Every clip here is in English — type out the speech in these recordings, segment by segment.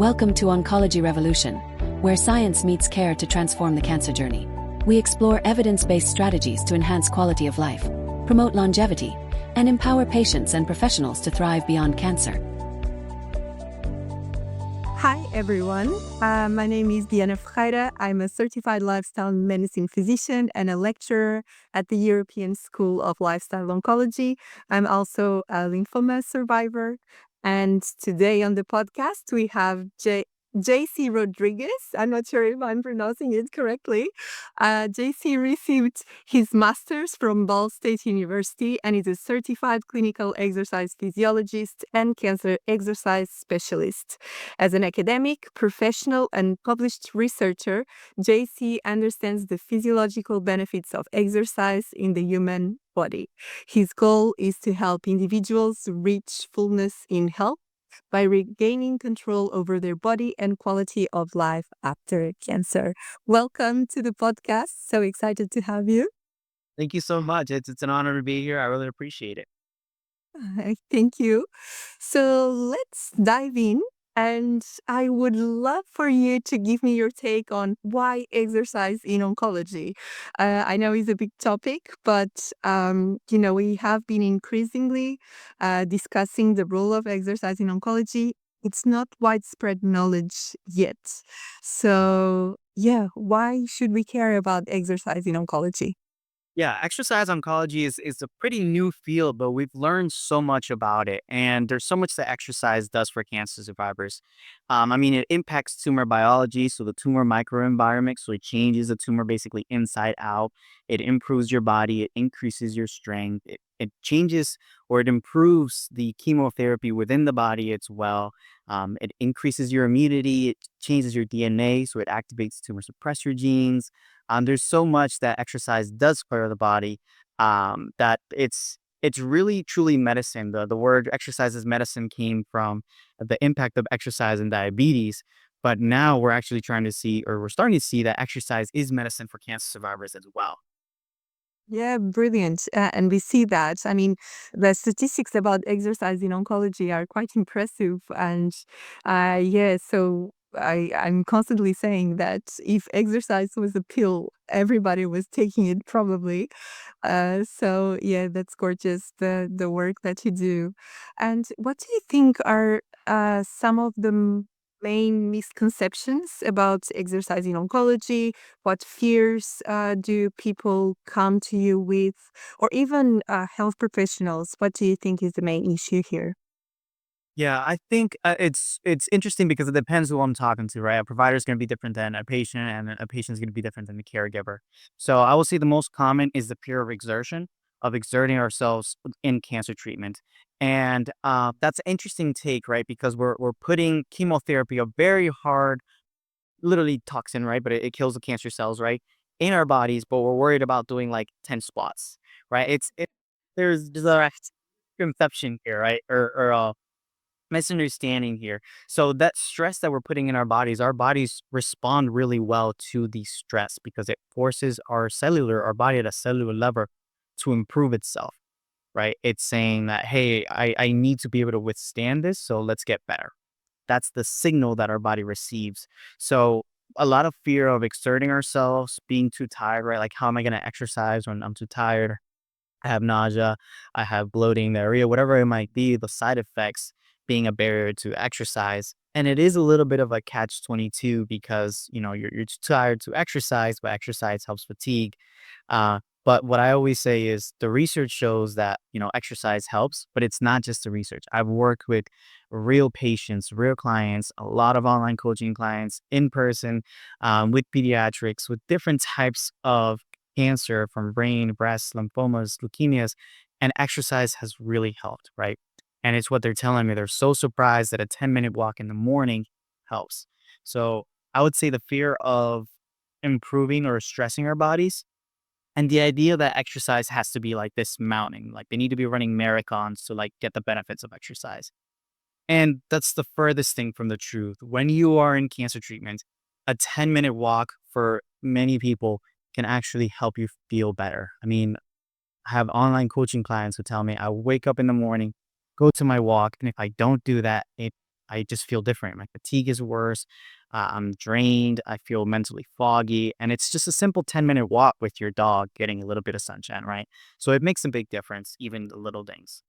Welcome to Oncology Revolution, where science meets care to transform the cancer journey. We explore evidence-based strategies to enhance quality of life, promote longevity, and empower patients and professionals to thrive beyond cancer. Hi, everyone. My name is Diana Ferreira. I'm a certified lifestyle medicine physician and a lecturer at the European School of Lifestyle Oncology. I'm also a lymphoma survivor. And today on the podcast, we have JC Rodriguez. I'm not sure if I'm pronouncing it correctly. JC received his master's from Ball State University and is a certified clinical exercise physiologist and cancer exercise specialist. As an academic, professional, and published researcher, JC understands the physiological benefits of exercise in the human body. His goal is to help individuals reach fullness in health by regaining control over their body and quality of life after cancer. Welcome to the podcast. So excited to have you. Thank you so much. It's an honor to be here. I really appreciate it. Thank you. So let's dive in. And I would love for you to give me your take on why exercise in oncology. I know it's a big topic, but we have been increasingly discussing the role of exercise in oncology. It's not widespread knowledge yet. So, why should we care about exercise in oncology? Yeah, exercise oncology is a pretty new field, but we've learned so much about it. And there's so much that exercise does for cancer survivors. It impacts tumor biology, so the tumor microenvironment, so it changes the tumor basically inside out. It improves your body, it increases your strength, it changes or it improves the chemotherapy within the body as well. It increases your immunity, it changes your DNA, so it activates tumor suppressor genes. There's so much that exercise does for the body that it's really truly medicine. The word exercise is medicine came from the impact of exercise in diabetes, but now we're actually trying to see, or we're starting to see that exercise is medicine for cancer survivors as well. Yeah, brilliant. And we see that. I mean, the statistics about exercise in oncology are quite impressive. And so I'm constantly saying that if exercise was a pill, everybody was taking it probably. That's gorgeous, the work that you do. And what do you think are some of the main misconceptions about exercise in oncology? What fears do people come to you with, or even health professionals? What do you think is the main issue here? Yeah, I think it's interesting because it depends who I'm talking to, right? A provider is going to be different than a patient, and a patient is going to be different than the caregiver. So I will say the most common is the fear of exertion, of exerting ourselves in cancer treatment, and that's an interesting take, right? Because we're putting chemotherapy, a very hard, literally toxin, right? But it kills the cancer cells, right, in our bodies. But we're worried about doing like 10 squats, right? There's a conception here, right? Or misunderstanding here. So that stress that we're putting in our bodies respond really well to the stress because it forces our body at a cellular level to improve itself, right? It's saying that, hey, I need to be able to withstand this, so let's get better. That's the signal that our body receives. So a lot of fear of exerting ourselves, being too tired, right? Like, how am I going to exercise when I'm too tired? I have nausea, I have bloating, diarrhea, whatever it might be, the side effects being a barrier to exercise. And it is a little bit of a catch 22 because, you're too tired to exercise, but exercise helps fatigue. But what I always say is the research shows that, exercise helps, but it's not just the research. I've worked with real patients, real clients, a lot of online coaching clients in person, with pediatrics, with different types of cancer from brain, breast, lymphomas, leukemias, and exercise has really helped, right? And it's what they're telling me. They're so surprised that a 10-minute walk in the morning helps. So I would say the fear of improving or stressing our bodies and the idea that exercise has to be like this mountain, like they need to be running marathons to like get the benefits of exercise. And that's the furthest thing from the truth. When you are in cancer treatment, a 10-minute walk for many people can actually help you feel better. I have online coaching clients who tell me I wake up in the morning, go to my walk, and if I don't do that, I just feel different. My fatigue is worse. I'm drained. I feel mentally foggy. And it's just a simple 10-minute walk with your dog getting a little bit of sunshine, right? So it makes a big difference, even the little things.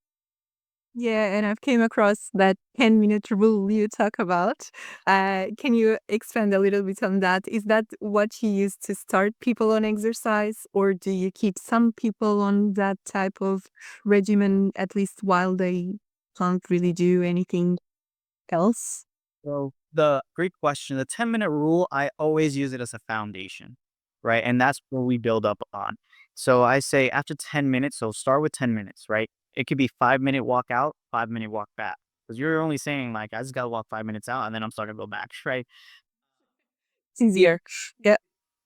Yeah, and I've came across that 10-minute rule you talk about. Can you expand a little bit on that? Is that what you use to start people on exercise, or do you keep some people on that type of regimen at least while they can't really do anything else? So the great question. The 10-minute rule, I always use it as a foundation, right? And that's where we build up on. So I say after 10 minutes, so start with 10 minutes, right? It could be 5-minute walk out, 5-minute walk back. Because you're only saying like, I just gotta walk 5 minutes out and then I'm starting to go back, right? It's easier. Yeah.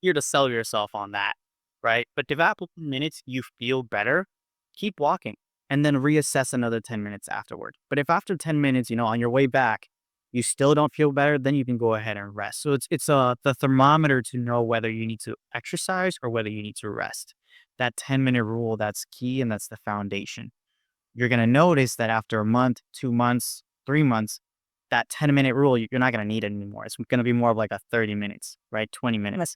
Here to sell yourself on that, right? But if after 10 minutes you feel better, keep walking and then reassess another 10 minutes afterward. But if after 10 minutes, on your way back, you still don't feel better, then you can go ahead and rest. So it's the thermometer to know whether you need to exercise or whether you need to rest. That 10-minute rule, that's key and that's the foundation. You're going to notice that after a month, 2 months, 3 months, that 10-minute rule, you're not going to need it anymore. It's going to be more of like a 30 minutes, right? 20 minutes,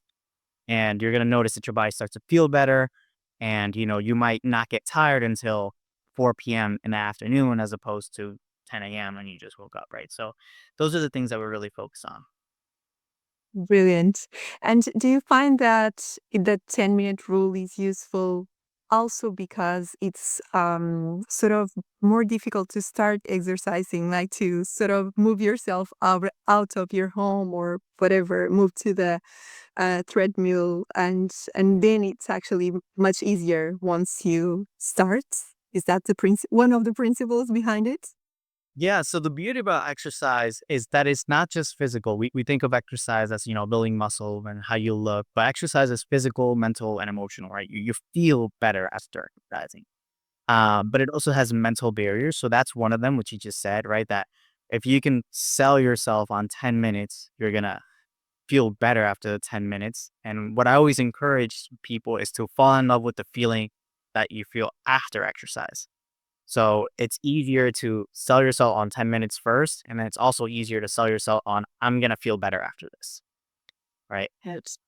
and you're going to notice that your body starts to feel better, and you might not get tired until 4 p.m. in the afternoon as opposed to 10 a.m. when you just woke up, right? So those are the things that we really focus on. Brilliant. And do you find that the 10-minute rule is useful also because it's sort of more difficult to start exercising, like to sort of move yourself out of your home or whatever, move to the treadmill, and then it's actually much easier once you start? Is that one of the principles behind it? Yeah, so the beauty about exercise is that it's not just physical. We think of exercise as, building muscle and how you look, but exercise is physical, mental, and emotional, right? You feel better after exercising. But it also has mental barriers. So that's one of them, which you just said, right? That if you can sell yourself on 10 minutes, you're going to feel better after the 10 minutes. And what I always encourage people is to fall in love with the feeling that you feel after exercise. So it's easier to sell yourself on 10 minutes first. And then it's also easier to sell yourself on, I'm going to feel better after this, right? Yes.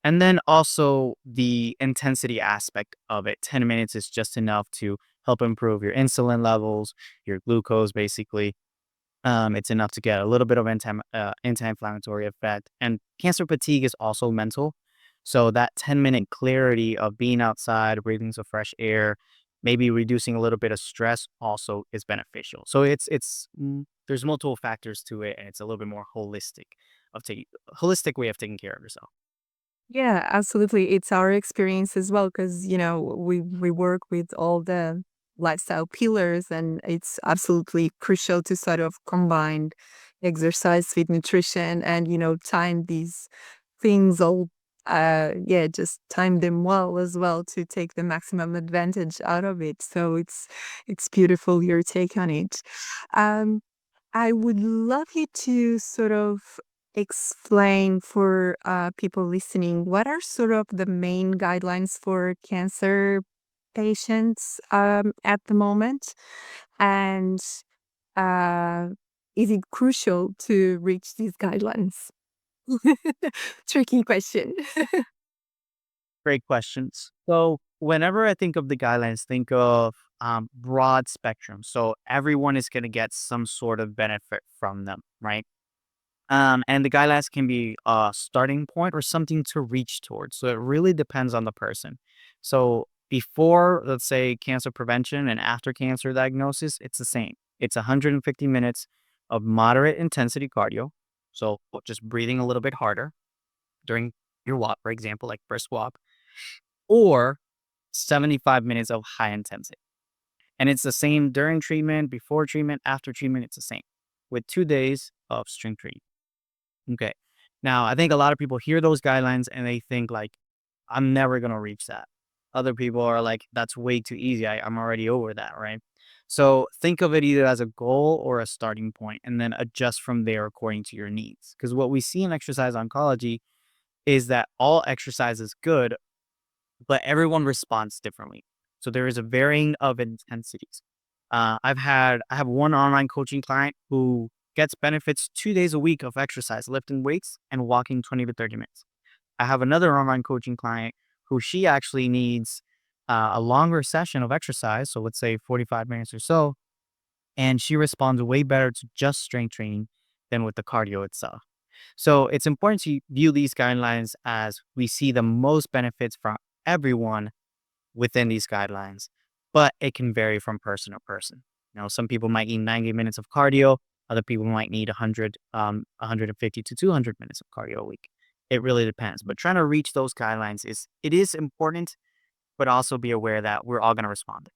And then also the intensity aspect of it. 10 minutes is just enough to help improve your insulin levels, your glucose, basically. It's enough to get a little bit of anti-inflammatory effect. And cancer fatigue is also mental. So that 10-minute clarity of being outside, breathing some fresh air, maybe reducing a little bit of stress also is beneficial. So there's multiple factors to it, and it's a little bit more holistic way of taking care of yourself. Yeah, absolutely. It's our experience as well because, we work with all the lifestyle pillars, and it's absolutely crucial to sort of combine exercise with nutrition and, time these things all, yeah, just time them well as well to take the maximum advantage out of it. So it's beautiful your take on it. Um, I would love you to sort of explain for people listening what are sort of the main guidelines for cancer patients at the moment, and uh, is it crucial to reach these guidelines? Tricky question. Great questions. So whenever I think of the guidelines, think of broad spectrum. So everyone is going to get some sort of benefit from them, right? And the guidelines can be a starting point or something to reach towards. So it really depends on the person. So before, let's say, cancer prevention and after cancer diagnosis, it's the same. It's 150 minutes of moderate intensity cardio. So just breathing a little bit harder during your walk, for example, like first walk, or 75 minutes of high intensity. And it's the same during treatment, before treatment, after treatment, it's the same with 2 days of strength training. Okay. Now, I think a lot of people hear those guidelines and they think like, I'm never going to reach that. Other people are like, that's way too easy. I'm already over that. Right. So think of it either as a goal or a starting point and then adjust from there according to your needs. Because what we see in exercise oncology is that all exercise is good, but everyone responds differently. So there is a varying of intensities. I have one online coaching client who gets benefits 2 days a week of exercise, lifting weights and walking 20 to 30 minutes. I have another online coaching client who she actually needs a longer session of exercise. So let's say 45 minutes or so. And she responds way better to just strength training than with the cardio itself. So it's important to view these guidelines as we see the most benefits from everyone within these guidelines, but it can vary from person to person. Some people might need 90 minutes of cardio. Other people might need 150 to 200 minutes of cardio a week. It really depends. But trying to reach those guidelines is important, but also be aware that we're all going to respond.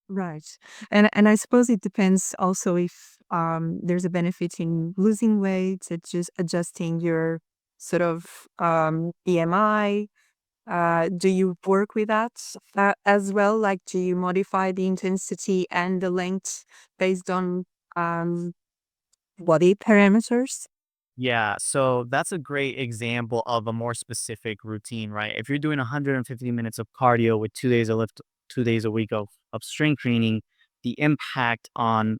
Right. And I suppose it depends also if there's a benefit in losing weight, just adjusting your sort of BMI. Do you work with that as well? Like, do you modify the intensity and the length based on um, body parameters? Yeah, so that's a great example of a more specific routine, right? If you're doing 150 minutes of cardio with 2 days of lift, 2 days a week of strength training, the impact on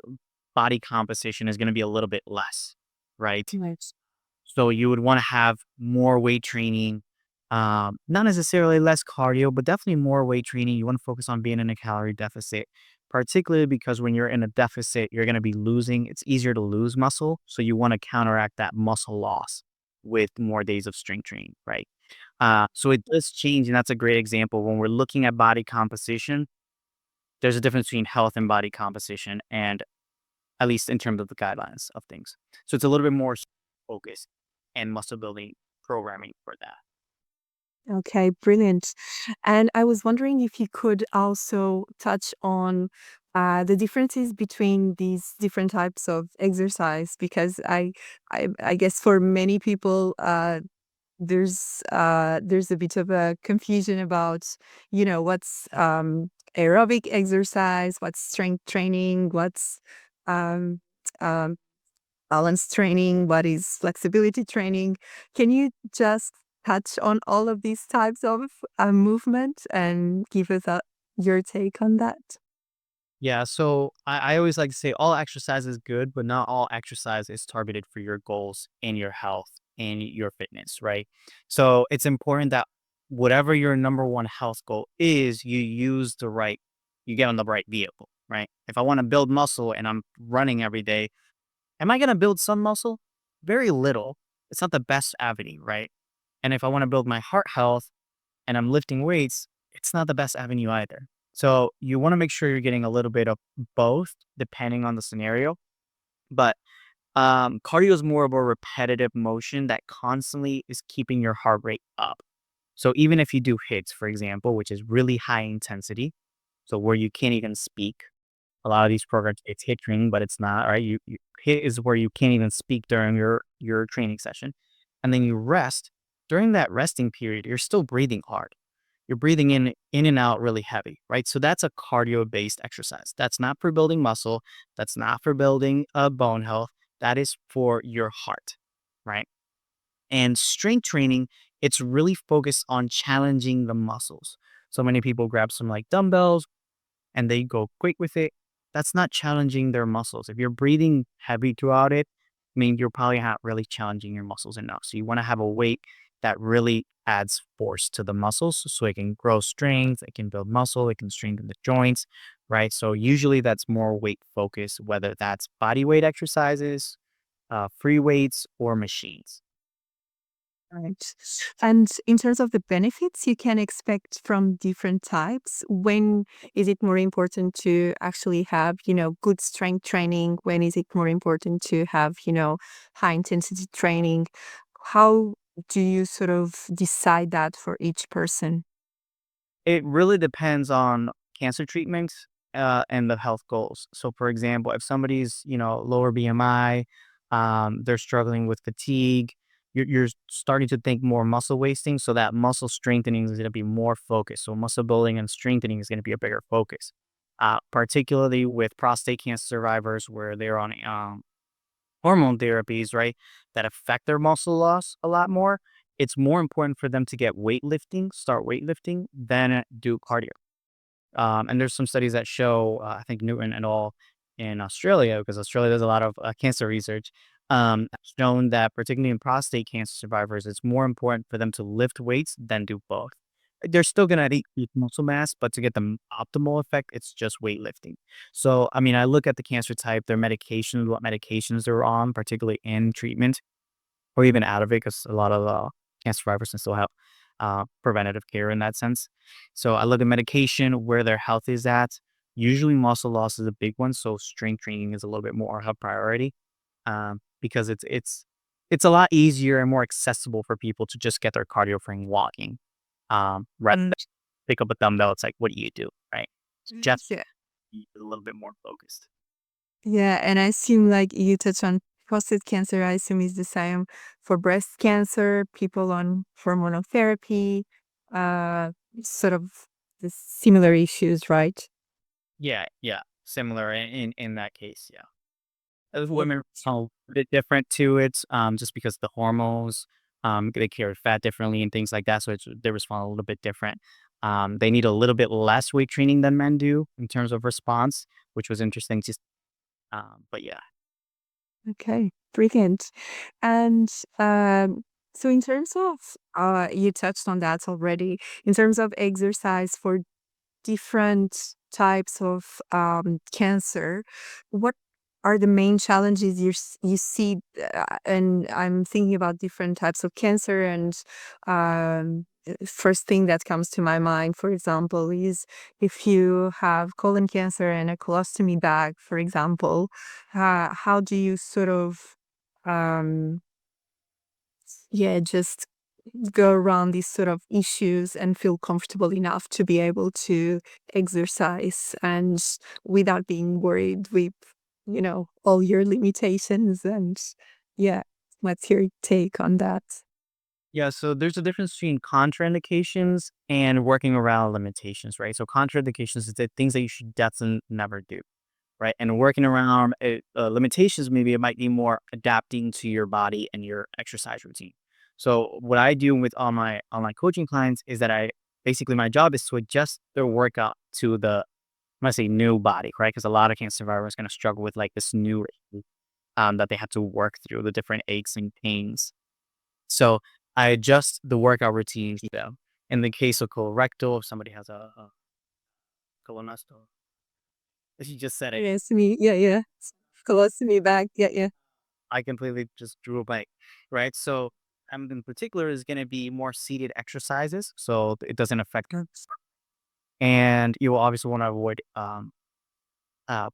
body composition is going to be a little bit less, right? Right. So you would want to have more weight training, not necessarily less cardio, but definitely more weight training. You want to focus on being in a calorie deficit, particularly because when you're in a deficit, you're going to be losing. It's easier to lose muscle. So you want to counteract that muscle loss with more days of strength training, right? So it does change. And that's a great example. When we're looking at body composition, there's a difference between health and body composition, and at least in terms of the guidelines of things. So it's a little bit more focused and muscle building programming for that. Okay, brilliant. And I was wondering if you could also touch on the differences between these different types of exercise, because I guess for many people, there's a bit of a confusion about, what's aerobic exercise, what's strength training, what's um, um, balance training, what is flexibility training. Can you just touch on all of these types of movement and give us your take on that? Yeah, so I always like to say all exercise is good, but not all exercise is targeted for your goals and your health and your fitness, right? So it's important that whatever your number one health goal is, you get on the right vehicle, right? If I want to build muscle and I'm running every day, am I going to build some muscle? Very little. It's not the best avenue, right? And if I want to build my heart health and I'm lifting weights, it's not the best avenue either. So you want to make sure you're getting a little bit of both depending on the scenario. But cardio is more of a repetitive motion that constantly is keeping your heart rate up. So even if you do hits, for example, which is really high intensity, so where you can't even speak, a lot of these programs, it's hit training, but it's not, right? You hit is where you can't even speak during your training session. And then you rest. During that resting period, you're still breathing hard. You're breathing in and out really heavy, right? So that's a cardio-based exercise. That's not for building muscle. That's not for building bone health. That is for your heart, right? And strength training, it's really focused on challenging the muscles. So many people grab some like dumbbells and they go quick with it. That's not challenging their muscles. If you're breathing heavy throughout it, I mean, you're probably not really challenging your muscles enough. So you want to have a weight that really adds force to the muscles so it can grow strength, it can build muscle, it can strengthen the joints, right? So usually that's more weight focused, whether that's body weight exercises, free weights, or machines. Right. And in terms of the benefits you can expect from different types, when is it more important to actually have, good strength training? When is it more important to have, high intensity training? How do you sort of decide that for each person? It really depends on cancer treatments, and the health goals. So, for example, if somebody's, lower BMI, they're struggling with fatigue, you're starting to think more muscle wasting. So that muscle strengthening is going to be more focused. So muscle building and strengthening is going to be a bigger focus, particularly with prostate cancer survivors where they're on hormone therapies, right, that affect their muscle loss a lot more. It's more important for them to start weightlifting, than do cardio. And there's some studies that show, I think Newton et al. in Australia, because Australia does a lot of cancer research, shown that particularly in prostate cancer survivors, it's more important for them to lift weights than do both. They're still gonna eat muscle mass, but to get the optimal effect, it's just weightlifting. So, I mean, I look at the cancer type, their medications, what medications they're on, particularly in treatment or even out of it, because a lot of cancer survivors can still have preventative care in that sense. So I look at medication, where their health is at. Usually, muscle loss is a big one, so strength training is a little bit more of a priority, because it's a lot easier and more accessible for people to just get their cardio frame walking, rather than pick up a dumbbell. It's like, what do you do, right? Just Yeah. be a little bit more focused. Yeah, and I assume like you touched on prostate cancer, I assume is the same for breast cancer, people on hormonal therapy, uh, sort of the similar issues, right? Yeah, yeah, similar in that case, yeah. Women Right. are a bit different to it, just because the hormones, they carry fat differently and things like that, so they respond a little bit different. They need a little bit less weight training than men do in terms of response, which was interesting. Just, but yeah, Okay, brilliant. And so in terms of you touched on that already, in terms of exercise for different types of cancer, what are the main challenges you see? And I'm thinking about different types of cancer, and first thing that comes to my mind, for example, is if you have colon cancer and a colostomy bag, for example, how do you sort of um, yeah, just go around these sort of issues and feel comfortable enough to be able to exercise and without being worried with, all your limitations and yeah, what's your take on that? yeah. So there's a difference between contraindications and working around limitations, right? So contraindications is the things that you should definitely never do. Right? And working around limitations, maybe it might be more adapting to your body and your exercise routine. So what I do with all my online coaching clients is that I basically my job is to adjust their workout to the when I say new body, right? Because a lot of cancer survivors going to struggle with like this new that they have to work through the different aches and pains. So I adjust the workout routine to them. In the case of colorectal, if somebody has a colonoscopy, you just said it. Colostomy, yeah, yeah. Colostomy bag, yeah, yeah. I completely just drew a blank, right? So, in particular is going to be more seated exercises, so it doesn't affect. And you will obviously want to avoid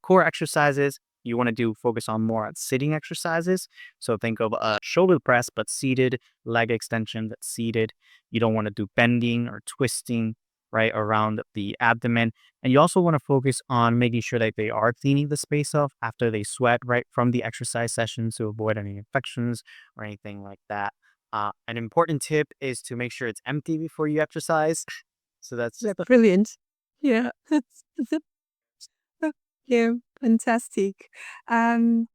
core exercises. You want to do focus on more on sitting exercises. So think of a shoulder press, but seated, leg extension that's seated. You don't want to do bending or twisting, right, around the abdomen. And you also want to focus on making sure that they are cleaning the space off after they sweat, right, from the exercise sessions to avoid any infections or anything like that. An important tip is to make sure it's empty before you exercise. So that's Yeah, just a brilliant. Yeah. Yeah, fantastic. Um,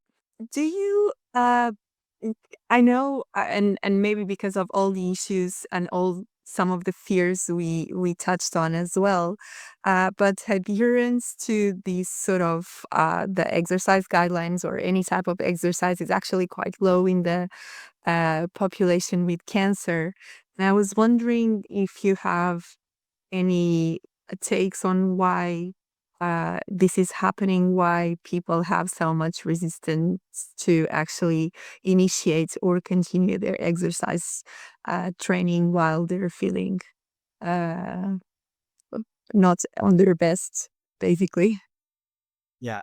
do you n- I know and maybe because of all the issues and all some of the fears we touched on as well, but adherence to these sort of the exercise guidelines or any type of exercise is actually quite low in the population with cancer. And I was wondering if you have any takes on why this is happening, why people have so much resistance to actually initiate or continue their exercise training while they're feeling uh, not on their best, basically. yeah.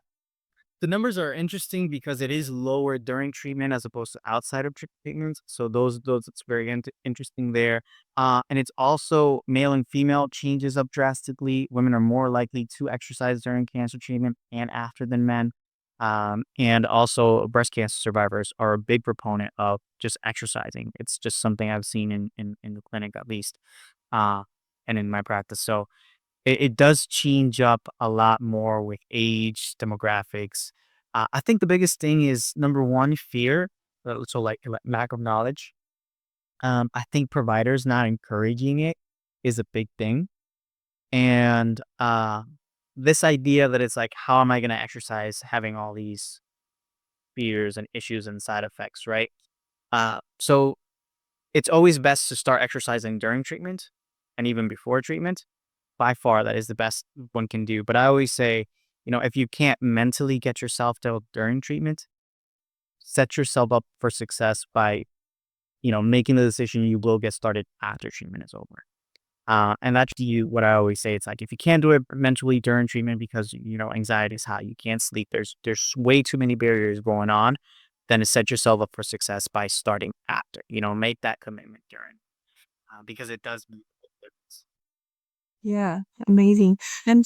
The numbers are interesting because it is lower during treatment as opposed to outside of treatments. So those it's very interesting there. And it's also male and female changes up drastically. Women are more likely to exercise during cancer treatment and after than men. And also breast cancer survivors are a big proponent of just exercising. It's just something I've seen in the clinic at least, uh, and in my practice. So it does change up a lot more with age, demographics. I think the biggest thing is number one, fear. So like lack of knowledge. I think providers not encouraging it is a big thing. And this idea that it's like, how am I going to exercise having all these fears and issues and side effects, right? So it's always best to start exercising during treatment and even before treatment. By far, that is the best one can do. But I always say, if you can't mentally get yourself to during treatment, set yourself up for success by, making the decision you will get started after treatment is over. And that's what I always say. It's like, if you can't do it mentally during treatment because, anxiety is high, you can't sleep, there's way too many barriers going on, then to set yourself up for success by starting after, make that commitment during, because it does make a difference. Yeah, amazing. And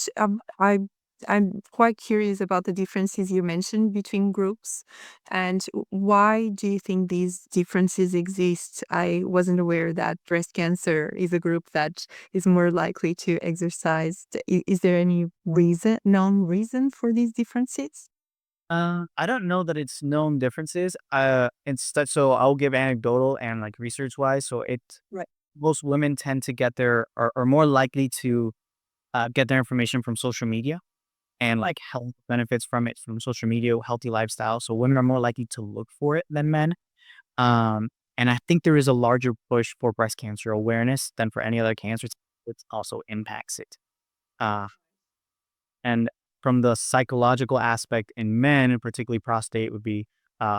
I'm quite curious about the differences you mentioned between groups, and why do you think these differences exist? I wasn't aware that breast cancer is a group that is more likely to exercise. Is there any known reason for these differences? I don't know that it's known differences. Instead, so I'll give anecdotal and like research wise. So Right. most women tend to get are more likely to get their information from social media and like health benefits from it from social media, healthy lifestyle. So women are more likely to look for it than men. Um, and I think there is a larger push for breast cancer awareness than for any other cancers, which also impacts it. Uh, and from the psychological aspect in men, and particularly prostate would be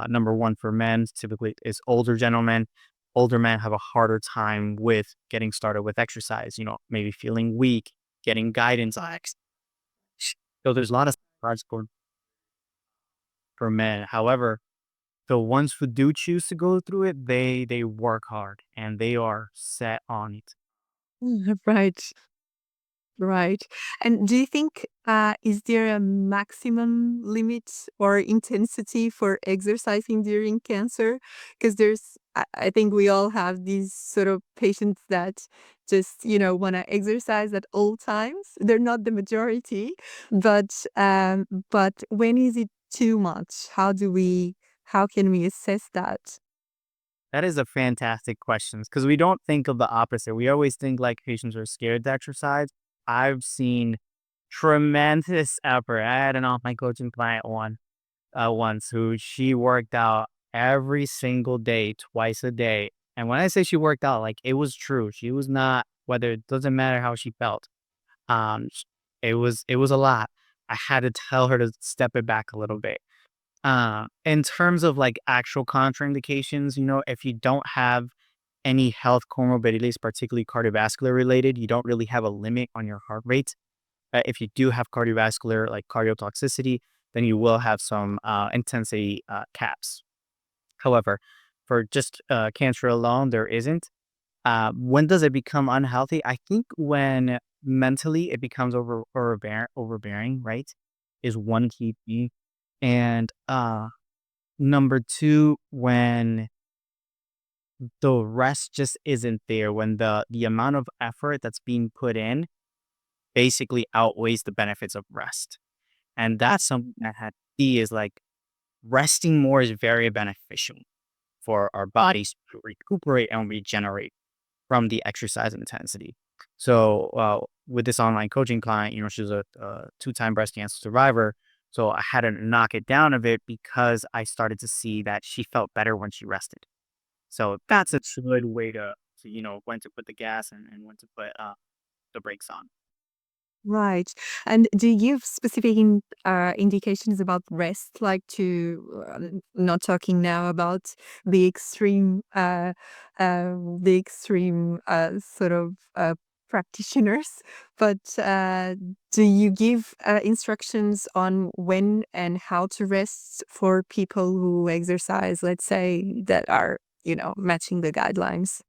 number one for men. Typically, is older gentlemen. Older men have a harder time with getting started with exercise. Maybe feeling weak, getting guidance on exercise. So there's a lot of psychological for men. However, the ones who do choose to go through it, they work hard and they are set on it. Right. Right. And do you think, is there a maximum limit or intensity for exercising during cancer? Because I think we all have these sort of patients that just, want to exercise at all times. They're not the majority, but when is it too much? How can we assess that? That is a fantastic question because we don't think of the opposite. We always think like patients are scared to exercise. I've seen tremendous effort. I had an online coaching client once who she worked out every single day, twice a day. And when I say she worked out, like it was true. She was not, whether it doesn't matter how she felt. It was a lot. I had to tell her to step it back a little bit. In terms of like actual contraindications, if you don't have any health comorbidities, particularly cardiovascular related, you don't really have a limit on your heart rate. If you do have cardiovascular, like cardiotoxicity, then you will have some intensity caps. However, for just cancer alone, there isn't. When does it become unhealthy? I think when mentally it becomes overbearing, right? Is one key thing. And number two, when the rest just isn't there, when the amount of effort that's being put in basically outweighs the benefits of rest. And that's something that had key is like resting more is very beneficial for our bodies to recuperate and regenerate from the exercise intensity. So with this online coaching client, she was a two-time breast cancer survivor. So I had to knock it down a bit because I started to see that she felt better when she rested. So that's a good way to when to put the gas and when to put the brakes on. Right. And do you give specific indications about rest, like not talking now about the extreme, sort of practitioners, but do you give instructions on when and how to rest for people who exercise, let's say, that are, matching the guidelines?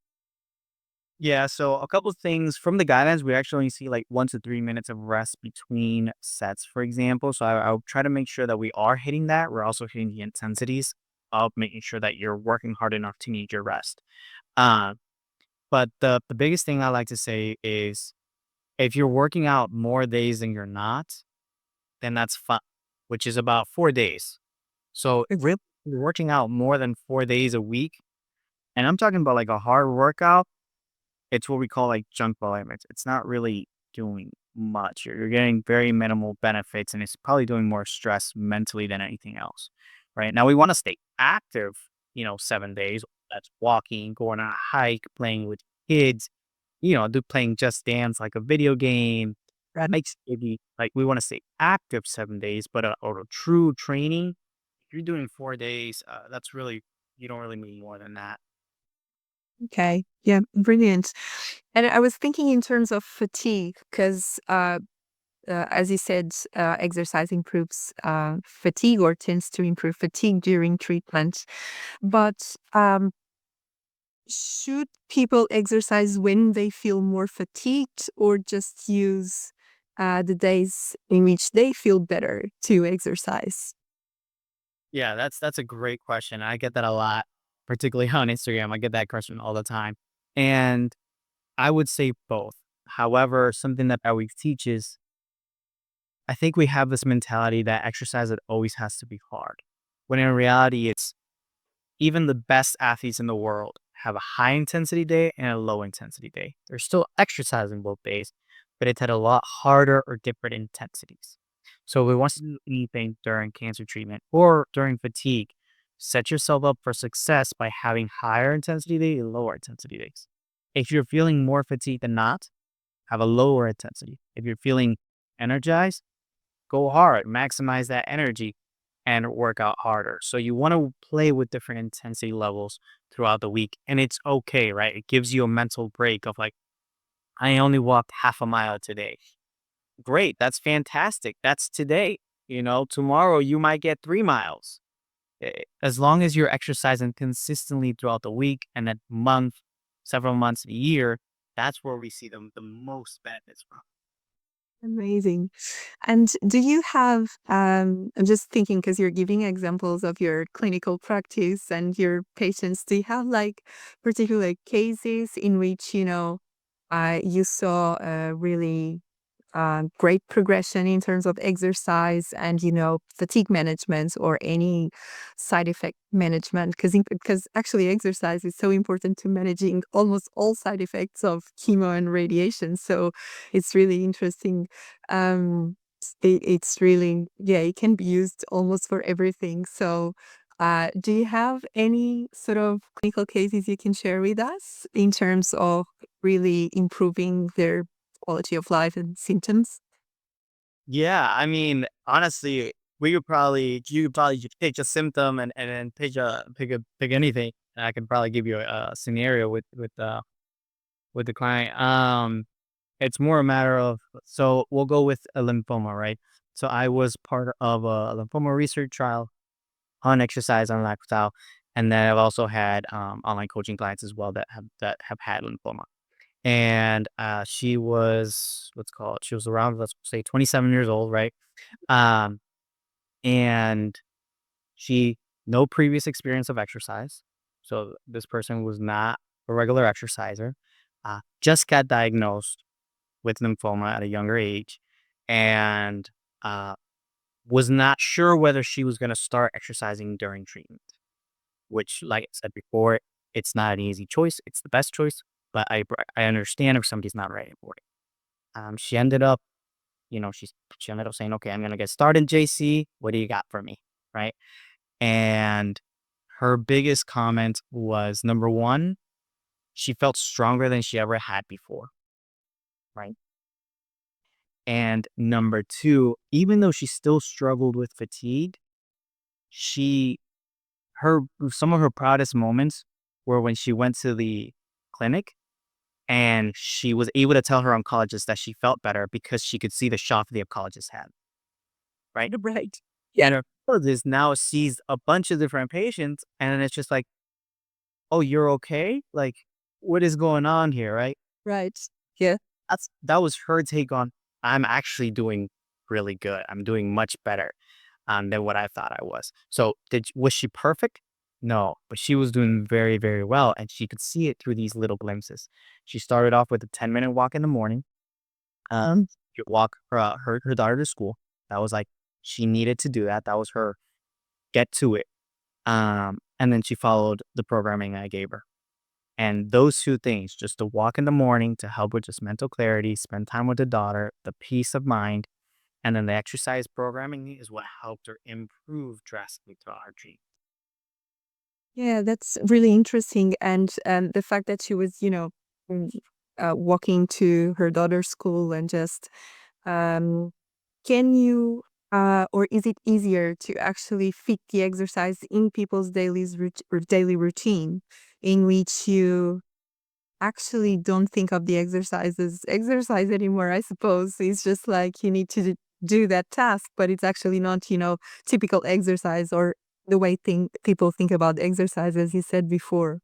Yeah, so a couple of things from the guidelines, we actually only see like 1 to 3 minutes of rest between sets, for example. So I'll try to make sure that we are hitting that. We're also hitting the intensities of making sure that you're working hard enough to need your rest. Uh, but the biggest thing I like to say is if you're working out more days than you're not, then that's fine, which is about 4 days. So if really you're working out more than 4 days a week, and I'm talking about like a hard workout, it's what we call like junk volume. It's not really doing much. You're getting very minimal benefits, and it's probably doing more stress mentally than anything else, right? Now we want to stay active, 7 days. That's walking, going on a hike, playing with kids, do playing Just Dance like a video game. That makes maybe like we want to stay active 7 days, but or a true training, if you're doing 4 days, that's really you don't really need more than that. Okay. Yeah, brilliant. And I was thinking in terms of fatigue, because as you said, exercise improves fatigue or tends to improve fatigue during treatment. But should people exercise when they feel more fatigued, or just use the days in which they feel better to exercise? Yeah, that's a great question. I get that a lot, particularly on Instagram. I get that question all the time. And I would say both. However, something that I always teach is I think we have this mentality that exercise it always has to be hard. When in reality it's even the best athletes in the world have a high intensity day and a low intensity day. They're still exercising both days, but it's at a lot harder or different intensities. So if we want to do anything during cancer treatment or during fatigue, set yourself up for success by having higher intensity days and lower intensity days. If you're feeling more fatigued than not, have a lower intensity. If you're feeling energized, go hard, maximize that energy and work out harder. So you want to play with different intensity levels throughout the week. And it's okay, right? It gives you a mental break of like, I only walked half a mile today. Great. That's fantastic. That's today. Tomorrow you might get 3 miles. As long as you're exercising consistently throughout the week and that month, several months, a year, that's where we see the most benefits from. Amazing. And do you have, I'm just thinking because you're giving examples of your clinical practice and your patients, do you have like particular cases in which, you saw a really great progression in terms of exercise and fatigue management or any side effect management, because actually exercise is so important to managing almost all side effects of chemo and radiation, so it's really interesting. It's really, yeah, it can be used almost for everything. So do you have any sort of clinical cases you can share with us in terms of really improving their quality of life and symptoms? Yeah, I mean, honestly, you could probably just pick a symptom and then pick anything. And I can probably give you a scenario with the client. It's more a matter of so we'll go with a lymphoma, right? So I was part of a lymphoma research trial on exercise on lifestyle, and then I've also had online coaching clients as well that have had lymphoma. And she was she was around, let's say, 27 years old, right? Um, and she no previous experience of exercise. So this person was not a regular exerciser. Just got diagnosed with lymphoma at a younger age, and uh, was not sure whether she was going to start exercising during treatment. Which, like I said before, it's not an easy choice. It's the best choice, but I understand if somebody's not ready for it. She ended up, she ended up saying, "Okay, I'm gonna get started, JC. What do you got for me?" Right? And her biggest comment was number one, she felt stronger than she ever had before. Right? And number two, even though she still struggled with fatigue, she her some of her proudest moments were when she went to the clinic and she was able to tell her oncologist that she felt better because she could see the shock the oncologist had. Right? Right. Yeah. And her oncologist now sees a bunch of different patients, and then it's just like, "Oh, you're okay? Like, what is going on here?" Right? Right. Yeah. That was her take on, "I'm actually doing really good. I'm doing much better, than what I thought I was." So, was she perfect? No, but she was doing very, very well, and she could see it through these little glimpses. She started off with a 10-minute walk in the morning. She'd walk her daughter to school. That was like she needed to do that. That was her get to it. And then she followed the programming I gave her. And those two things, just to walk in the morning to help with just mental clarity, spend time with the daughter, the peace of mind, and then the exercise programming is what helped her improve drastically to our dream. Yeah, that's really interesting. And the fact that she was, mm, walking to her daughter's school and just, um, can you, or is it easier to actually fit the exercise in people's daily routine in which you actually don't think of the exercise as exercise anymore, I suppose. It's just like you need to do that task, but it's actually not, typical exercise or the way people think about exercise, as you said before.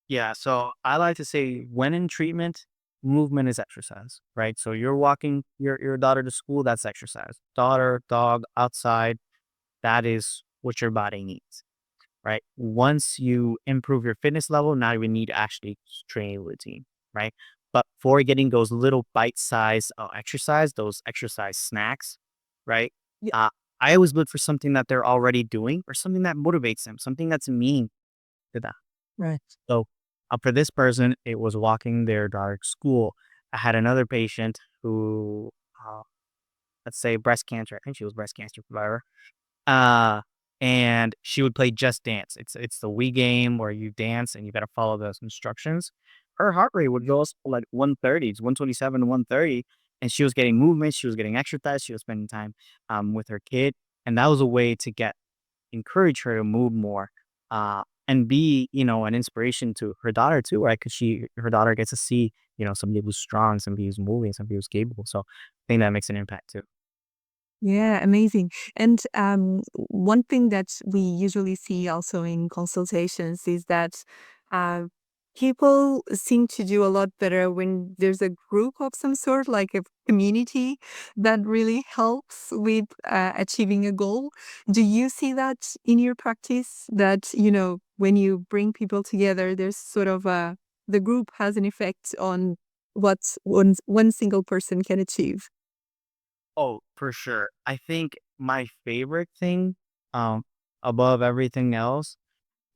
Yeah, so I like to say when in treatment, movement is exercise, right? So you're walking your daughter to school, that's exercise. Daughter, dog, outside, that is what your body needs, right? Once you improve your fitness level, now you need actually training routine, right? But for getting those little bite-sized exercise, those exercise snacks, right? Yeah. Uh, I always look for something that they're already doing or something that motivates them, something that's meaning to them. Right. So for this person, it was walking their daughter to school. I had another patient who, uh, let's say breast cancer. I think she was breast cancer survivor. Uh, and she would play Just Dance. It's the Wii game where you dance and you gotta follow those instructions. Her heart rate would go up to like 130, it's 127 to 130, and she was getting movement, she was getting exercise, she was spending time with her kid, and that was a way to encourage her to move more, and be, an inspiration to her daughter too, right? Because her daughter gets to see, somebody who's strong, somebody who's moving, somebody who's capable. So I think that makes an impact too. Yeah, amazing. And one thing that we usually see also in consultations is that uh, people seem to do a lot better when there's a group of some sort, like a community that really helps with achieving a goal. Do you see that in your practice? That, when you bring people together, there's sort of the group has an effect on what one single person can achieve. Oh, for sure. I think my favorite thing, um, above everything else,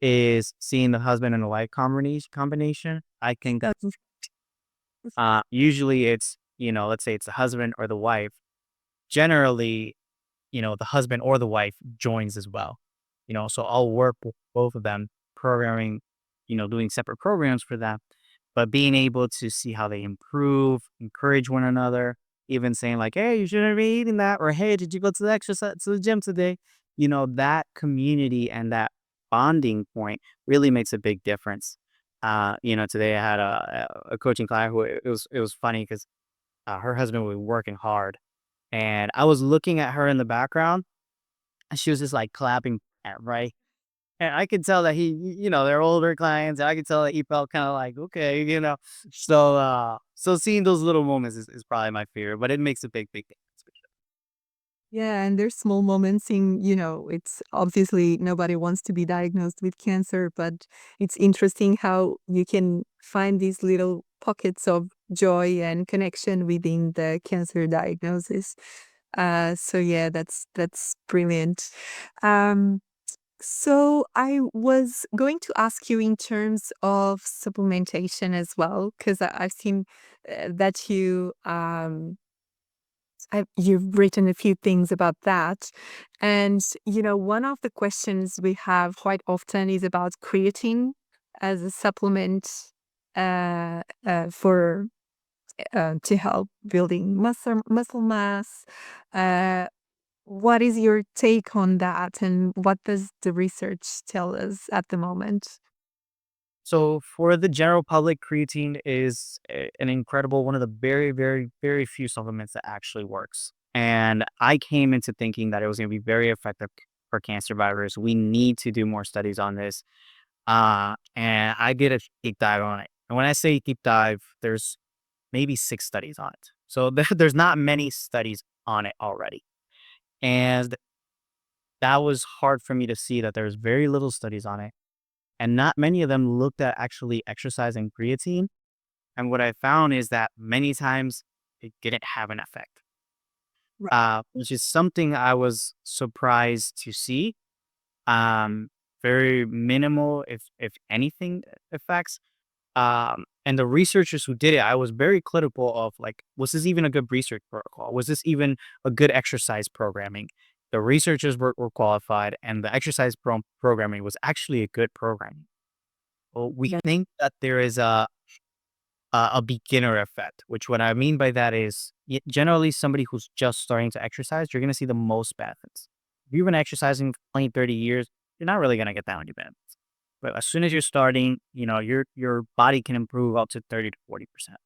is seeing the husband and the wife combination. I think that usually it's, let's say it's the husband or the wife. Generally, the husband or the wife joins as well. So I'll work with both of them programming, doing separate programs for them, but being able to see how they improve, encourage one another, even saying like, "Hey, you shouldn't be eating that," or "Hey, did you go to the exercise to the gym today?" That community and that bonding point really makes a big difference. Today I had a coaching client who it was funny because her husband was working hard, and I was looking at her in the background, and she was just, like, clapping, right? And I could tell that they're older clients, and I could tell that he felt kinda like, "Okay," you know? So seeing those little moments is probably my favorite, but it makes a big, big difference for sure. Yeah, and there's small moments in, it's obviously nobody wants to be diagnosed with cancer, but it's interesting how you can find these little pockets of joy and connection within the cancer diagnosis. So yeah, that's brilliant. Um, so I was going to ask you in terms of supplementation as well, because I've seen that you've written a few things about that. And, one of the questions we have quite often is about creatine as a supplement for to help building muscle mass. Uh, what is your take on that, and what does the research tell us at the moment? So for the general public, creatine is an incredible one of the very, very, very few supplements that actually works. And I came into thinking that it was going to be very effective for cancer survivors. We need to do more studies on this. And I did a deep dive on it. And when I say deep dive, there's maybe 6 studies on it. So there's not many studies on it already. And that was hard for me to see that there's very little studies on it. And not many of them looked at actually exercising creatine. And what I found is that many times it didn't have an effect, Right. which is something I was surprised to see. Um, very minimal, if anything, effects. And the researchers who did it, I was very critical of like, was this even a good research protocol? Was this even a good exercise programming? The researchers were qualified, and the exercise programming was actually a good programming. Well, we Yeah. think that there is a beginner effect, which what I mean by that is generally somebody who's just starting to exercise, you're going to see the most benefits. If you've been exercising for 20, 30 years, you're not really going to get that many benefits. But as soon as you're starting, your body can improve up to 30 to 40%.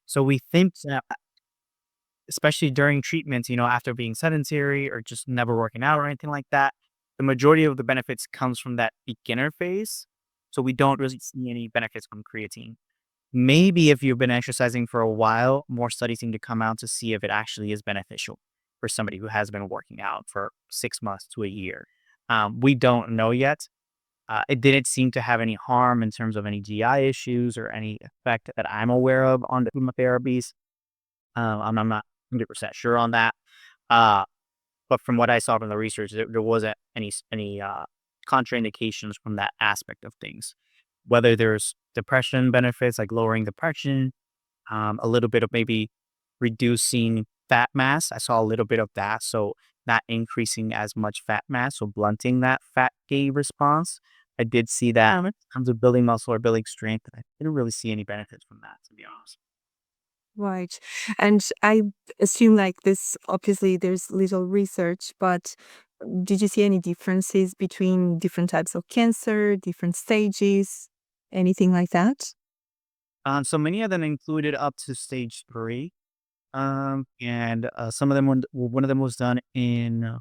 So we think that especially during treatments, after being sedentary or just never working out or anything like that, the majority of the benefits comes from that beginner phase. So we don't really see any benefits from creatine. Maybe if you've been exercising for a while, more studies seem to come out to see if it actually is beneficial for somebody who has been working out for 6 months to a year. We don't know yet. It didn't seem to have any harm in terms of any GI issues or any effect that I'm aware of on the chemotherapies. I'm not 100% sure on that. Uh, but from what I saw from the research, there wasn't any contraindications from that aspect of things. Whether there's depression benefits like lowering depression, a little bit of maybe reducing fat mass. I saw a little bit of that. So not increasing as much fat mass, so blunting that fat gain response. I did see that in terms of building muscle or building strength. I didn't really see any benefits from that, to be honest. Right. And I assume like this, obviously there's little research, but did you see any differences between different types of cancer, different stages, anything like that? So many of them included up to stage three. And some of them one of them was done in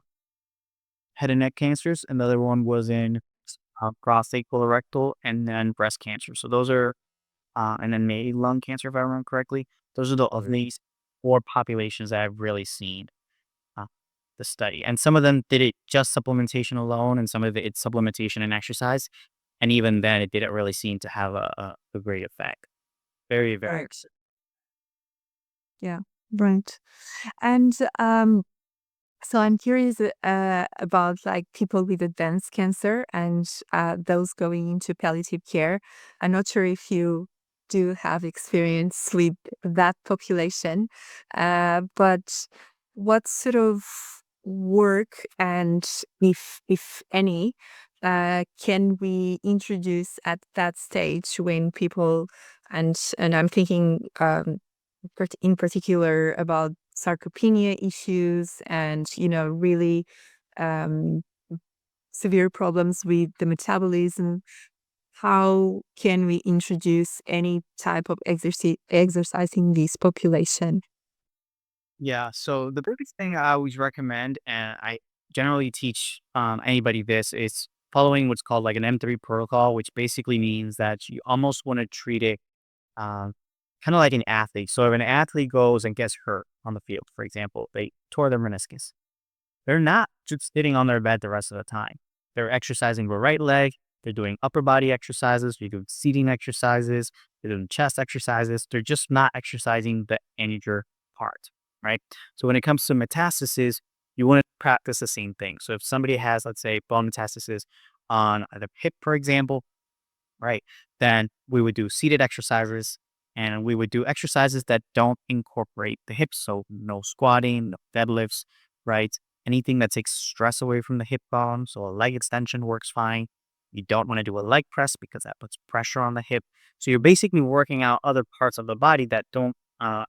head and neck cancers, and the other one was in prostate, colorectal, and then breast cancer. So those are, and then maybe lung cancer, if I remember correctly. Those are the of these four populations that I've really seen uh, the study. And some of them did it just supplementation alone, and some of it it's supplementation and exercise. And even then, it didn't really seem to have a great effect. Very, very. Right. Yeah. Right. And so I'm curious about like people with advanced cancer and those going into palliative care. I'm not sure if you do have experience with that population, but what sort of work and if any can we introduce at that stage when people and I'm thinking in particular about sarcopenia issues and really um, severe problems with the metabolism. How can we introduce any type of exercise in this population? Yeah. So the biggest thing I always recommend, and I generally teach anybody this, is following what's called like an M3 protocol, which basically means that you almost want to treat it um, kind of like an athlete. So if an athlete goes and gets hurt on the field, for example, they tore their meniscus, they're not just sitting on their bed the rest of the time. They're exercising the right leg. They're doing upper body exercises. They're doing seating exercises. They're doing chest exercises. They're just not exercising the injured part, right? So when it comes to metastasis, you want to practice the same thing. So if somebody has, let's say, bone metastasis on the hip, for example, right? Then we would do seated exercises and we would do exercises that don't incorporate the hips. So no squatting, no deadlifts, right? Anything that takes stress away from the hip bone. So a leg extension works fine. You don't want to do a leg press because that puts pressure on the hip. So you're basically working out other parts of the body that don't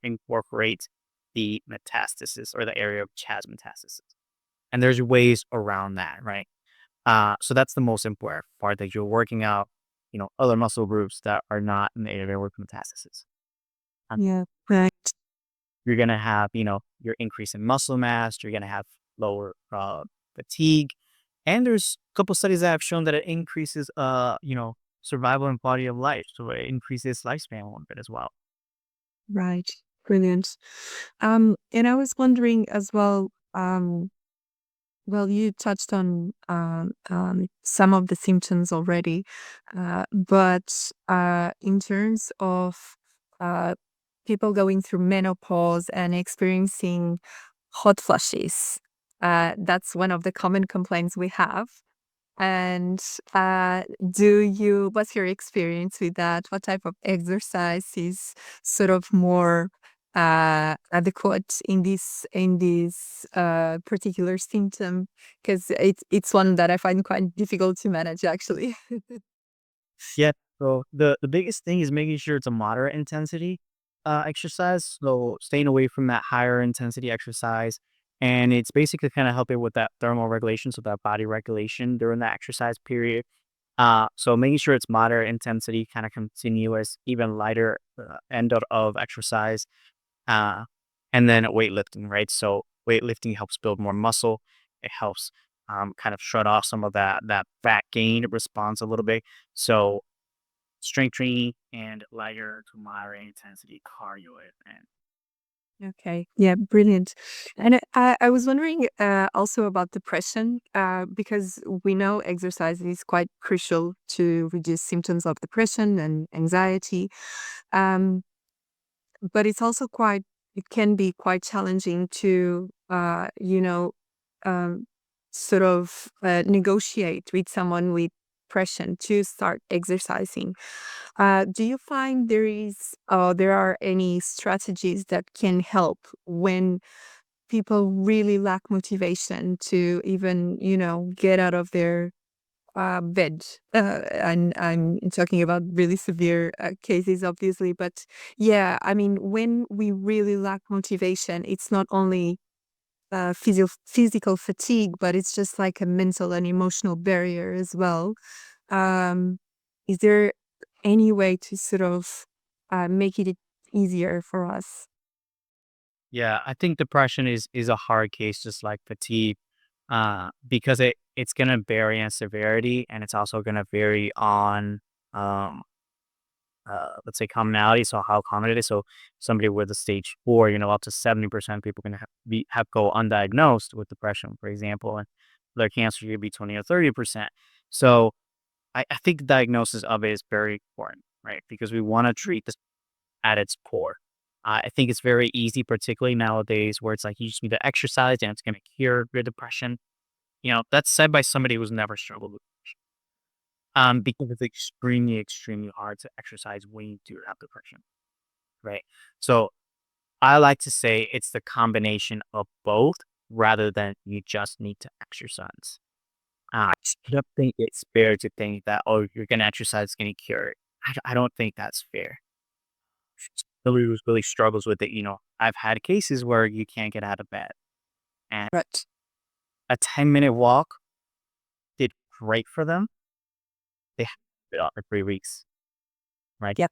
incorporate the metastasis or the area of which has metastasis. And there's ways around that, right? So that's the most important part that you're working out, other muscle groups that are not in the area where metastasis. Um, Yeah, right. You're gonna have, your increase in muscle mass. You're gonna have lower fatigue, and there's a couple studies that have shown that it increases, survival and quality of life. So it increases lifespan a little bit as well. Right. Brilliant. And I was wondering as well, well, you touched on some of the symptoms already, but in terms of uh, people going through menopause and experiencing hot flushes, that's one of the common complaints we have. And uh, what's your experience with that? What type of exercise is sort of more adequate in this particular symptom? Because it's one that I find quite difficult to manage, actually. Yeah. So the biggest thing is making sure it's a moderate intensity exercise. So staying away from that higher intensity exercise. And it's basically kind of helping with that thermal regulation, so that body regulation during the exercise period. So making sure it's moderate intensity, kind of continuous, even lighter end of exercise. Uh, and then weightlifting, right? So weightlifting helps build more muscle. It helps kind of shut off some of that fat gain response a little bit. So strength training and lighter to moderate intensity cardio and Okay. Yeah, brilliant. And I was wondering also about depression, because we know exercise is quite crucial to reduce symptoms of depression and anxiety. Um, but it can be quite challenging to, um, sort of negotiate with someone with depression to start exercising. Do you find there are any strategies that can help when people really lack motivation to even, get out of their bed? And I'm talking about really severe cases, obviously, but yeah, I mean, when we really lack motivation, it's not only physical fatigue, but it's just like a mental and emotional barrier as well. Um, is there any way to sort of make it easier for us? yeah, I think depression is a hard case, just like fatigue, because it's gonna vary in severity, and it's also gonna vary on um, let's say commonality. So how common it is. So somebody with a stage 4, up to 70% of people can have go undiagnosed with depression, for example, and their cancer could be 20 or 30%. So I think the diagnosis of it is very important, right? Because we want to treat this at its core. I think it's very easy, particularly nowadays, where it's like you just need to exercise and it's going to cure your depression. That's said by somebody who's never struggled with because it's extremely, extremely hard to exercise when you do have depression, right? So I like to say it's the combination of both rather than you just need to exercise. I don't think it's fair to think that, oh, you're going to exercise, it's going to cure it. I don't think that's fair. Somebody who really struggles with it, I've had cases where you can't get out of bed and Right. a 10-minute walk did great for them. They have it up for 3 weeks, right? Yep.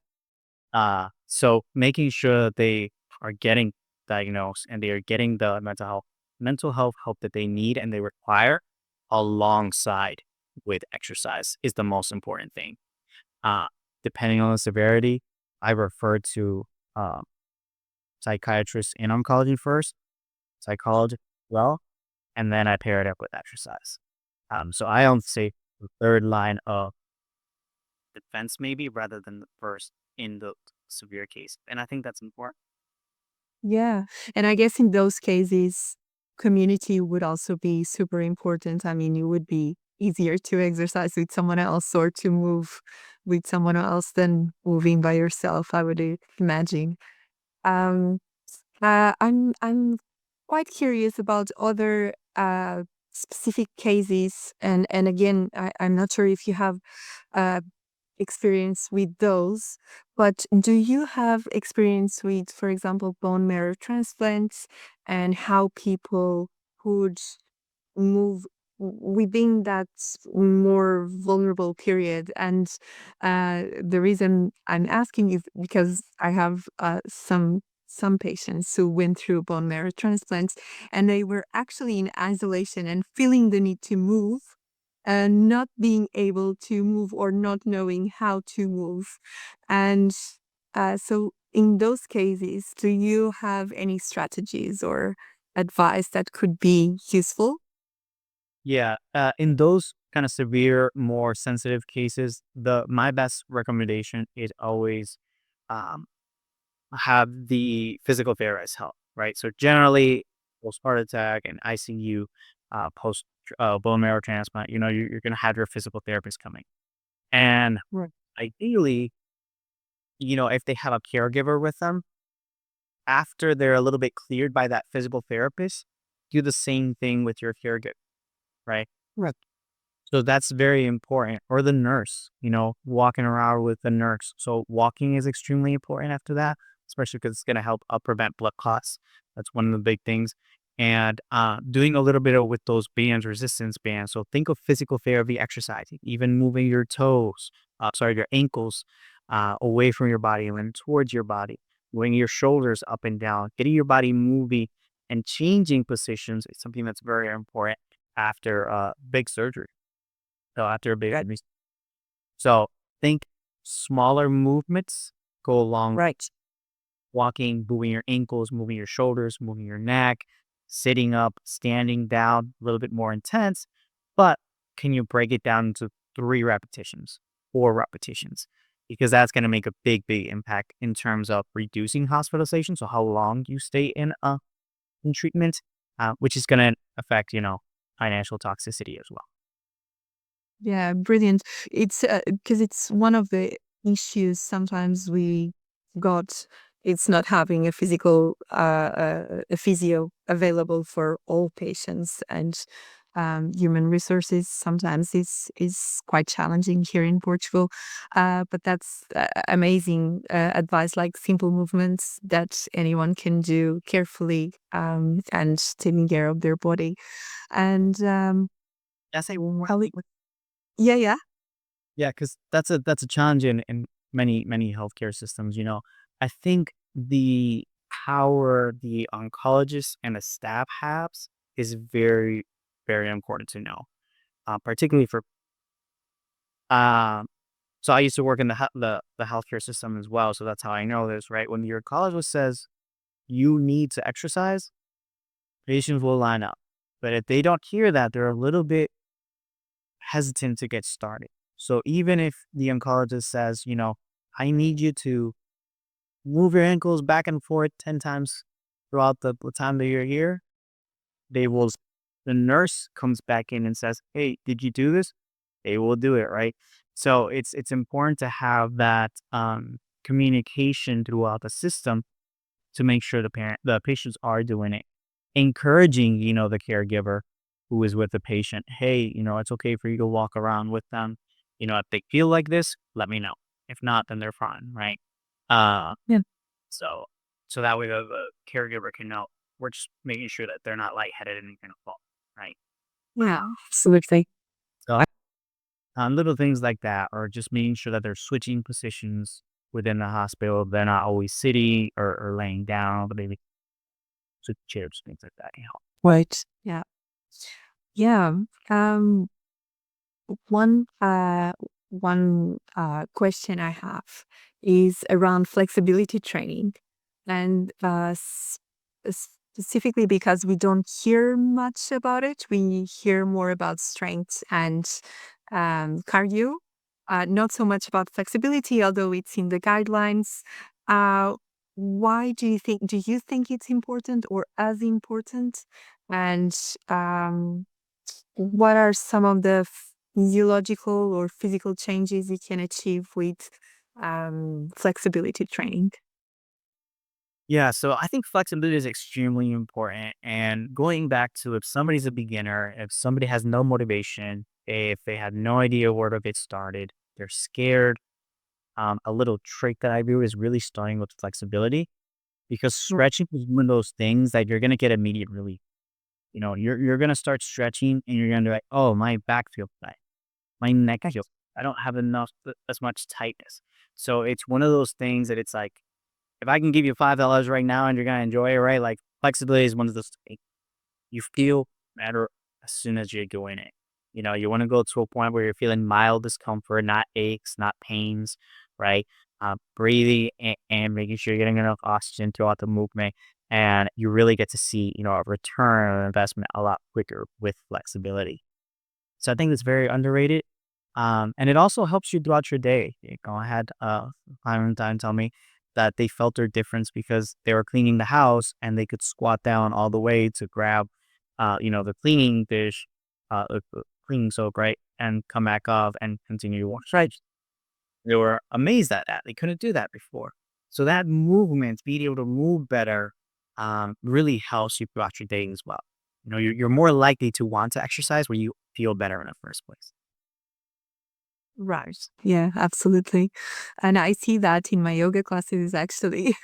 So making sure they are getting diagnosed and they are getting the mental health help that they need and they require alongside with exercise is the most important thing. Uh, Depending on the severity, I refer to um, psychiatrists in oncology first, psychology as well, and then I pair it up with exercise. So I don't say the third line of defense maybe rather than the first in the severe case, and I think that's important. Yeah. And I guess in those cases, community would also be super important. I mean, it would be easier to exercise with someone else or to move with someone else than moving by yourself, I would imagine. Um, I'm quite curious about other specific cases, and again, I'm not sure if you have uh, experience with those, but do you have experience with, for example, bone marrow transplants and how people could move within that more vulnerable period? And the reason I'm asking is because I have some patients who went through bone marrow transplants and they were actually in isolation and feeling the need to move and not being able to move or not knowing how to move. And so, in those cases, do you have any strategies or advice that could be useful? Yeah, in those kind of severe, more sensitive cases, the my best recommendation is always um, have the physical therapist help, right? So generally, post heart attack and ICU, post bone marrow transplant, you're going to have your physical therapist coming. And Right. ideally, if they have a caregiver with them, after they're a little bit cleared by that physical therapist, do the same thing with your caregiver, right? Right. So that's very important. Or the nurse, walking around with the nurse. So walking is extremely important after that, especially because it's going to help prevent blood clots. That's one of the big things. And doing a little bit of with those bands, resistance bands. So think of physical therapy exercising, even moving your toes, your ankles away from your body and then towards your body, moving your shoulders up and down, getting your body moving and changing positions is something that's very important after big surgery. So after a big Right. so think smaller movements go along Right. walking, moving your ankles, moving your shoulders, moving your neck, sitting up, standing down, a little bit more intense. But can you break it down into 3 repetitions, 4 repetitions? Because that's going to make a big, big impact in terms of reducing hospitalization. So how long you stay in treatment, which is going to affect, financial toxicity as well. Yeah, brilliant. It's because it's one of the issues sometimes we got. It's not having a physio available for all patients, and human resources sometimes is quite challenging here in Portugal. But that's amazing advice, like simple movements that anyone can do carefully, and taking care of their body. And I say one more how thing. yeah, yeah. Yeah, because that's a challenge in many, many healthcare systems, I think the power the oncologist and the staff has is very, very important to know, particularly for um, so I used to work in the healthcare system as well, so that's how I know this, right? When your oncologist says you need to exercise, patients will line up. But if they don't hear that, they're a little bit hesitant to get started. So even if the oncologist says, I need you to move your ankles back and forth 10 times throughout the time that you're here, they will, the nurse comes back in and says, hey, did you do this? They will do it, right? So it's important to have that communication throughout the system to make sure the patients are doing it. Encouraging, the caregiver who is with the patient, hey, it's okay for you to walk around with them. If they feel like this, let me know. If not, then they're fine, right? Uh, Yeah. so so that way the caregiver can know we're just making sure that they're not lightheaded and gonna fall, right? Yeah, absolutely. So little things like that, or just making sure that they're switching positions within the hospital. They're not always sitting or laying down, but maybe switch chairs, things like that. Right. Yeah. Yeah. Um, one question I have is around flexibility training, and specifically because we don't hear much about it. We hear more about strength and cardio, not so much about flexibility, although it's in the guidelines. Uh, why do you think it's important or as important? And what are some of the physiological or physical changes you can achieve with flexibility training? Yeah, so I think flexibility is extremely important. And going back to if somebody's a beginner, if somebody has no motivation, if they have no idea where to get started, they're scared. A little trick that I do is really starting with flexibility because Mm. stretching is one of those things that you're gonna get immediate relief. You're gonna start stretching and you're gonna be like, oh, my back feels tight, my neck Right. feels. I don't have enough as much tightness. So it's one of those things that it's like if I can give you $5 right now and you're gonna enjoy it, right? Like flexibility is one of those things you feel better as soon as you're doing it. You want to go to a point where you're feeling mild discomfort, not aches, not pains, right? Breathing and making sure you're getting enough oxygen throughout the movement. And you really get to see, a return on investment a lot quicker with flexibility. So I think it's very underrated. And it also helps you throughout your day. I had Valentine tell me that they felt their difference because they were cleaning the house and they could squat down all the way to grab, the cleaning dish clean soap, right, and come back off and continue to wash, right? They were amazed at that. They couldn't do that before. So that movement, being able to move better, really helps you throughout your day as well. You're more likely to want to exercise when you feel better in the first place. Right. Yeah, absolutely. And I see that in my yoga classes actually,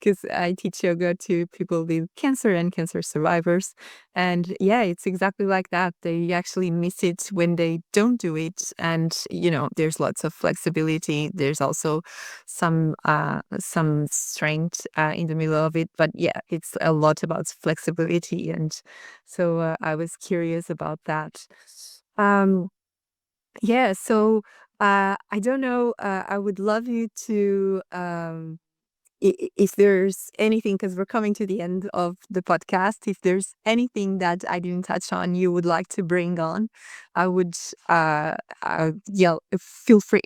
because I teach yoga to people with cancer and cancer survivors. And yeah, it's exactly like that. They actually miss it when they don't do it. And, there's lots of flexibility. There's also some strength in the middle of it. But yeah, it's a lot about flexibility. And so I was curious about that. Um, yeah, so I don't know. I would love you to, if there's anything, because we're coming to the end of the podcast, if there's anything that I didn't touch on you would like to bring on, I would, yeah, feel free.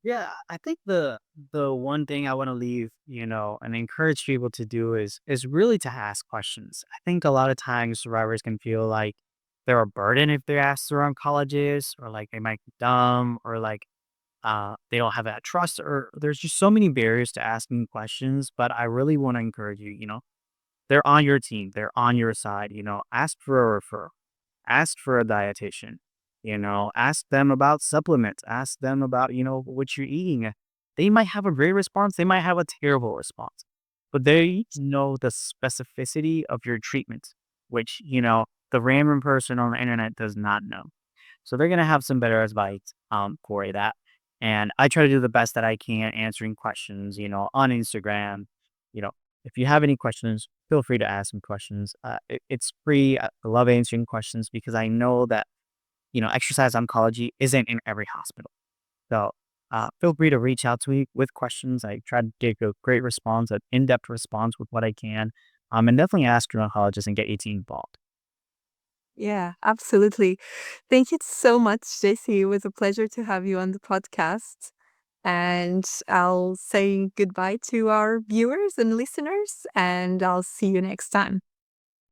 Yeah, I think the one thing I want to leave, and encourage people to do is really to ask questions. I think a lot of times survivors can feel like they're a burden if they're asked their oncologist, or like they might be dumb, or like they don't have that trust, or there's just so many barriers to asking questions. But I really want to encourage you, they're on your team, they're on your side, ask for a referral, ask for a dietitian, ask them about supplements, ask them about, what you're eating. They might have a great response, they might have a terrible response, but they know the specificity of your treatment, which, the random person on the internet does not know. So they're gonna have some better advice for that. And I try to do the best that I can answering questions, on Instagram. You know, if you have any questions, feel free to ask some questions. It's free. I love answering questions because I know that, exercise oncology isn't in every hospital. So feel free to reach out to me with questions. I try to give a great response, an in-depth response with what I can. And definitely ask your oncologist and get your team involved. Yeah, absolutely. Thank you so much, JC. It was a pleasure to have you on the podcast. And I'll say goodbye to our viewers and listeners, and I'll see you next time.